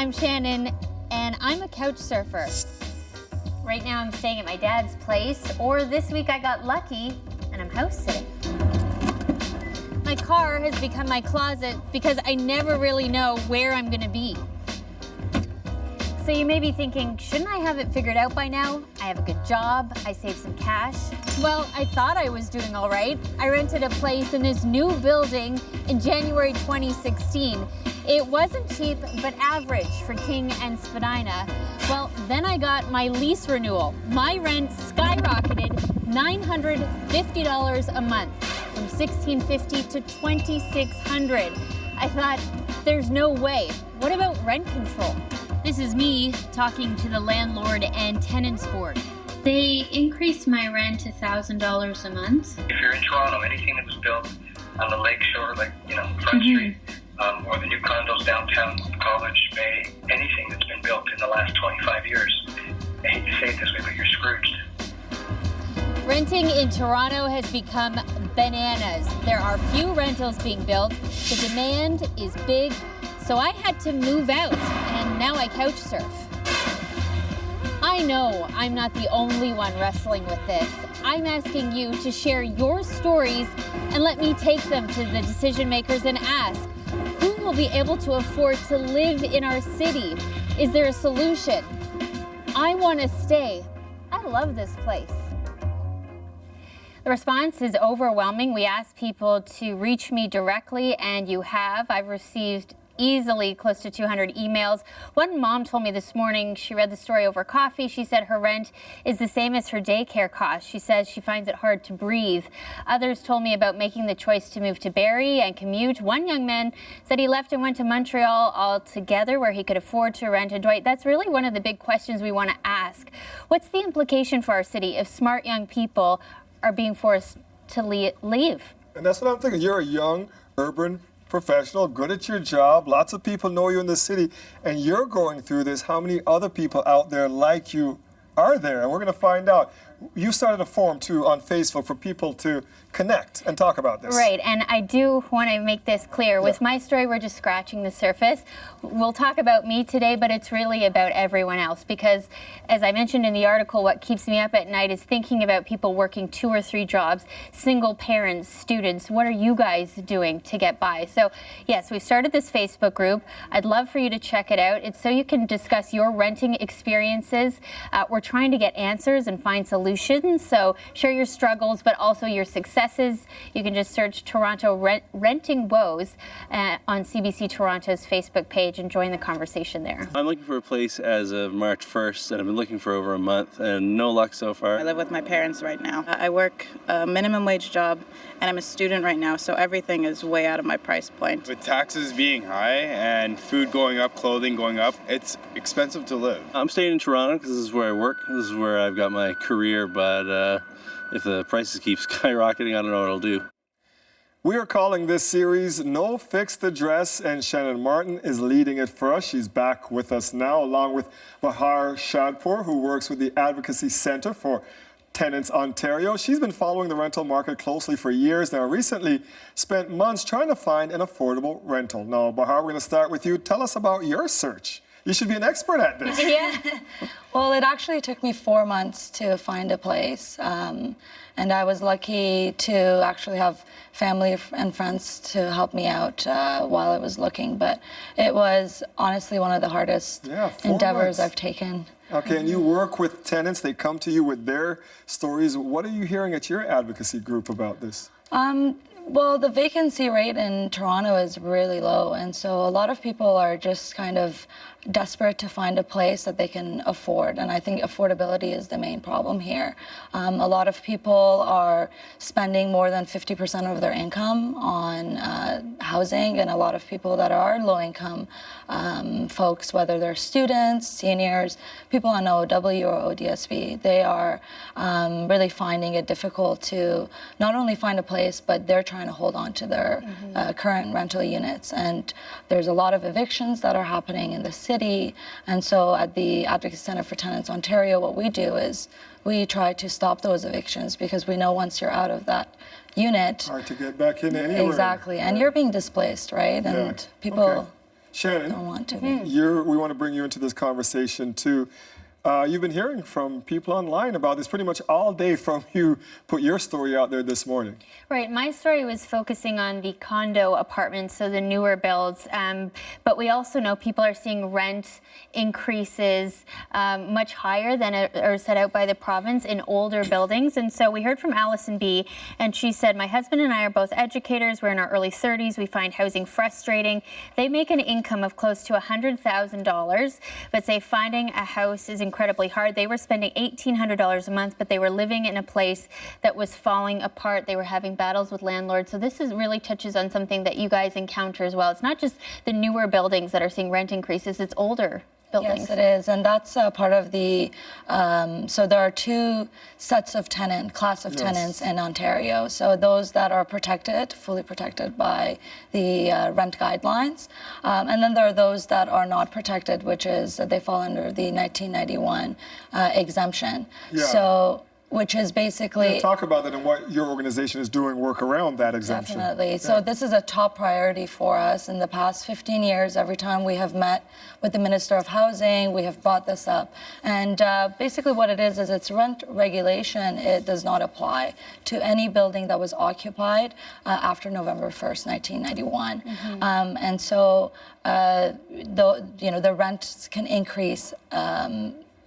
I'm Shannon, and I'm a couch surfer. Right now I'm staying at my dad's place, or this week I got lucky and I'm house sitting. My car has become my closet because I never really know where I'm gonna be. So you may be thinking, shouldn't I have it figured out by now? I have a good job, I saved some cash. Well, I thought I was doing all right. I rented a place in this new building in January 2016. It wasn't cheap, but average for King and Spadina. Well, then I got my lease renewal. My rent skyrocketed $950 a month, from $1,650 to $2,600. I thought, there's no way. What about rent control? This is me talking to the landlord and tenants board. They increased my rent $1,000 a month. If you're in Toronto, anything that was built on the lakeshore, like, Front Street, or the new condos downtown, College Bay, anything that's been built in the last 25 years, I hate to say it this way, but you're Scrooged. Renting in Toronto has become bananas. There are few rentals being built. The demand is big, so I had to move out, and now I couch surf. I know I'm not the only one wrestling with this. I'm asking you to share your stories and let me take them to the decision makers and ask, who will be able to afford to live in our city? Is there a solution? I want to stay. I love this place. The response is overwhelming. We asked people to reach me directly, and you have. I've received easily close to 200 emails. One mom told me this morning, she read the story over coffee. She said her rent is the same as her daycare cost. She says she finds it hard to breathe. Others told me about making the choice to move to Barrie and commute. One young man said he left and went to Montreal altogether where he could afford to rent. And Dwight, that's really one of the big questions we want to ask. What's the implication for our city if smart young people are being forced to leave? And that's what I'm thinking. You're a young, urban professional, good at your job. Lots of people know you in the city, and you're going through this. How many other people out there like you are there? And we're going to find out. You started a forum, too, on Facebook for people to connect and talk about this. Right, and I do want to make this clear. With my story, we're just scratching the surface. We'll talk about me today, but it's really about everyone else because, as I mentioned in the article, what keeps me up at night is thinking about people working 2 or 3 jobs, single parents, students. What are you guys doing to get by? So, yes, we started this Facebook group. I'd love for you to check it out. It's so you can discuss your renting experiences. We're trying to get answers and find solutions. So share your struggles, but also your successes. You can just search Toronto Renting Woes on CBC Toronto's Facebook page and join the conversation there. I'm looking for a place as of March 1st, and I've been looking for over a month, and no luck so far. I live with my parents right now. I work a minimum wage job, and I'm a student right now, so everything is way out of my price point. With taxes being high and food going up, clothing going up, it's expensive to live. I'm staying in Toronto because this is where I work. This is where I've got my career, but if the prices keep skyrocketing, I don't know what I'll do. We are calling this series No Fixed Address, and Shannon Martin is leading it for us. She's back with us now, along with Bahar Shadpour, who works with the Advocacy Centre for Tenants Ontario. She's been following the rental market closely for years now, recently spent months trying to find an affordable rental. Now, Bahar, we're going to start with you. Tell us about your search. You should be an expert at this. Yeah. Well, it actually took me 4 months to find a place. And I was lucky to actually have family and friends to help me out while I was looking. But it was honestly one of the hardest endeavors I've taken. Okay, and you work with tenants. They come to you with their stories. What are you hearing at your advocacy group about this? Well, the vacancy rate in Toronto is really low, and so a lot of people are just kind of desperate to find a place that they can afford, and I think affordability is the main problem here. A lot of people are spending more than 50% of their income on housing, and a lot of people that are low-income folks, whether they're students, seniors, people on OW or ODSP, they are really finding it difficult to not only find a place, but they're trying to hold on to their current rental units. And there's a lot of evictions that are happening in the city. And so at the Advocacy Centre for Tenants Ontario, what we do is we try to stop those evictions because we know once you're out of that unit, hard to get back in anywhere. Exactly. And you're being displaced, right? And people... Okay. Shannon, don't want to. we want to bring you into this conversation too. You've been hearing from people online about this pretty much all day from you put your story out there this morning. Right. My story was focusing on the condo apartments, so the newer builds. But we also know people are seeing rent increases much higher than are set out by the province in older buildings. And so we heard from Allison B., and she said, my husband and I are both educators. We're in our early 30s. We find housing frustrating. They make an income of close to $100,000, but say finding a house is incredibly hard. They were spending $1,800 a month, but they were living in a place that was falling apart. They were having battles with landlords. So this really touches on something that you guys encounter as well. It's not just the newer buildings that are seeing rent increases, it's older buildings. Yes, it is, and that's part of the, so there are two sets of class of tenants in Ontario. So those that are protected, fully protected by the rent guidelines, and then there are those that are not protected, which is that they fall under the 1991 exemption. Yeah. So, which is basically... Talk about that and what your organization is doing work around that exemption. Definitely. Yeah. So this is a top priority for us. In the past 15 years, every time we have met with the Minister of Housing, we have brought this up. And basically what it is it's rent regulation. It does not apply to any building that was occupied after November 1st, 1991. And so, the rent can increase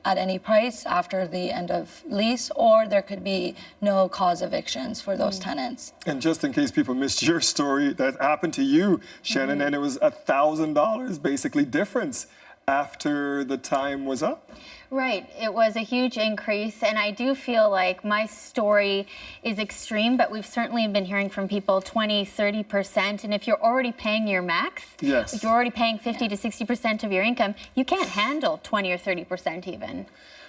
at any price after the end of lease, or there could be no cause evictions for those tenants. And just in case people missed your story, that happened to you, Shannon, and it was $1,000 basically difference after the time was up. Right. It was a huge increase, and I do feel like my story is extreme, but we've certainly been hearing from people 20, 30%, and if you're already paying your max, if you're already paying 50 to 60% of your income, you can't handle 20 or 30% even.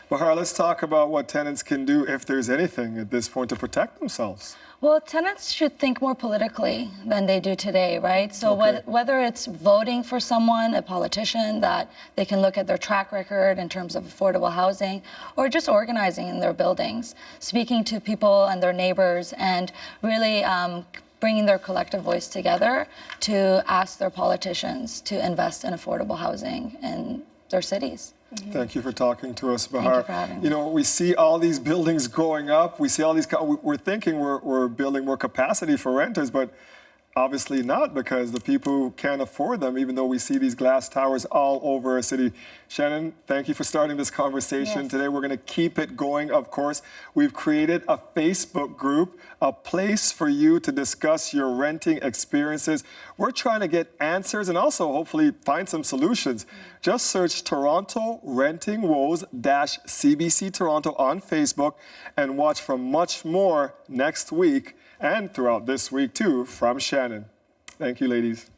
Bahar, let's talk about what tenants can do, if there's anything at this point, to protect themselves. Well, tenants should think more politically than they do today, right? So whether it's voting for someone, a politician, that they can look at their track record in terms of affordable housing, or just organizing in their buildings, speaking to people and their neighbors, and really bringing their collective voice together to ask their politicians to invest in affordable housing in their cities. Thank you for talking to us, Bahar. Thank you for having me. We see all these buildings going up. We see all these, we're thinking we're building more capacity for renters, but obviously not, because the people who can't afford them, even though we see these glass towers all over our city. Shannon, thank you for starting this conversation today. We're going to keep it going, of course. We've created a Facebook group, a place for you to discuss your renting experiences. We're trying to get answers and also hopefully find some solutions. Just search Toronto Renting Woes CBC Toronto on Facebook and watch for much more next week and throughout this week too from Shannon. Thank you, ladies.